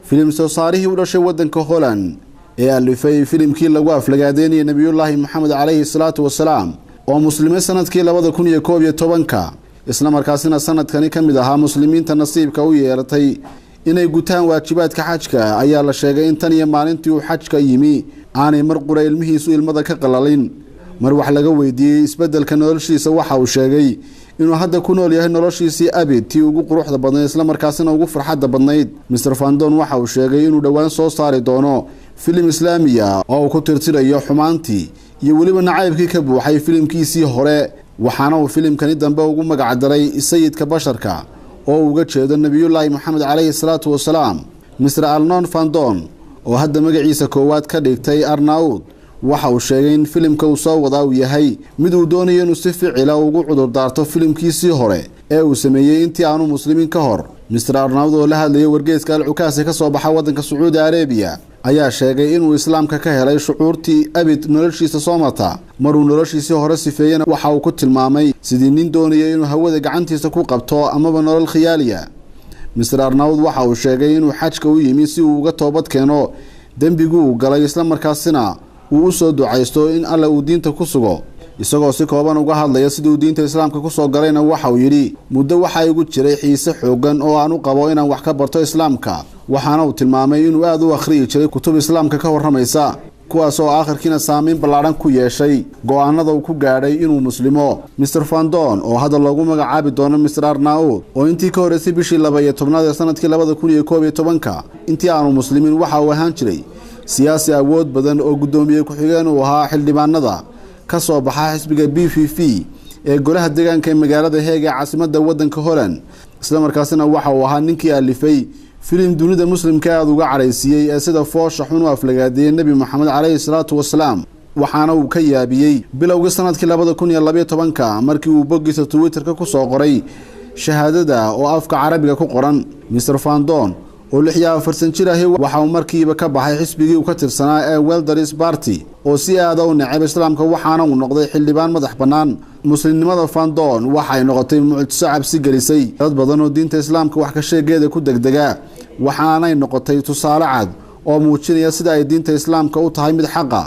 فيلم سوصاريه ودشي ودنك هولان ee alifay filimkii lagu aflagaadeynay nabiyullaahi maxamed calayhi salaatu wasalaam oo muslimiin sanadkii 2011 isla markaasina sanadkani kamid ahaa muslimiinta nasiibka u yeelatay inay gutaan waajibaadka xajka ayaa la sheegay in tan iyo maalintii uu xajka yimi aanay mar qura ilmihiisu ilmada ka qalalin mar wax laga weydiiyay isbedelka noloshiisa waxa uu sheegay inuu hadda ku nool yahay noloshiisii abid tii ugu quruxda badnayd isla markaasina ugu farxadda badnayd Mr Fandon waxa uu sheegay inuu dhawaan soo saari doono filim islaamiya oo ku tirtirayo xumaantii iyo waliba nacaybkii ka buuxay filimkiisii hore waxaana uu filimkani dambe ugu magac daray sayidka basharka oo uga jeedo nabiyullaahi maxamed calayhi salaatu wasalaam Mr Arnon Fandon oo hadda magaciisa koowaad ka dhigtay Arnaud waxa uu sheegay in filimka uu soo wadaa uu yahay mid uu doonayo inuu si ficil ah ugu cudur daarto filimkiisii hore ee uu sameeyay intii aanu muslimiin ka hor Mr Arnaud oo la hadlayay wargeyska Al-Cukaasi ka soo baxay wadanka Sacuudi Arabiya ayaa sheegay inuu islaamka ka helay shucuurtii abid noloshiisa Soomata maruu noloshiisa hore sifeeyana waxa uu ku tilmaamay sidii nin doonaya inuu hawada gacantiisa ku qabto amaba nolol khiyaaliya Mr Arnaud waxa uu sheegay inuu xajka u yimi si uu uga toobad keeno dambigu uu galay isla markaasina uu soo ducaysto in alla uu diinta ku sugo isagoo si kooban uga hadlaya sidii diinta islaamka ku soo galayna waxa uu yiri muddo waxa igu jiray xiise xoogan oo aan u qabo inaan wax ka barto islaamka waxaana uu tilmaamay inuu aad u akhriyo jiray kutub islaamka ka waramaysa kuwaas oo aakhirkiina saameyn ballaaran ku yeeshay go'aanada uu ku gaadhay inuu muslimo Mr Fandon oo hadda lagu magacaabi doono Mr Arnaud oo intii ka horeysay bishii 12 ee sanadkii 2011 intii aanu muslimiin waxa uu ahaan jiray siyaasi awood badan oo gudoomiye ku xigeen uu ahaa xildhibaanada ka soo baxay xisbiga BVV ee golaha deegaanka ee magaalada Hague ee caasimadda wadanka Holland isla markaasina waxa uu ahaa ninkii alifay filim dunida muslimka aad uga careysiyay ee sida foosha xun u aflagaadeeyay nabi maxamed calayhi salaatu wasalaam waxaana uu ka yaabiyay bilowga sanadkii 2012 markii uu boggiisa Twitter-ka ku soo qoray shahaadada oo afka Carabiga ku qoran Mr Fandon oo 64 jir ah waxa uu markiiba ka baxay xisbigii uu ka tirsanaa ee Wilderness Party oo si aad u neceb islaamka waxaana uu noqday xildhibaan madax banaan muslimnimada Fandon waxay noqotay mucjiso cabsi gelisay dad badan oo diinta islaamka wax ka sheegeeda ku degdega waxaana ay noqotay tusaale cad oo muujinaya sida ay diinta islaamka u tahay mid xaq ah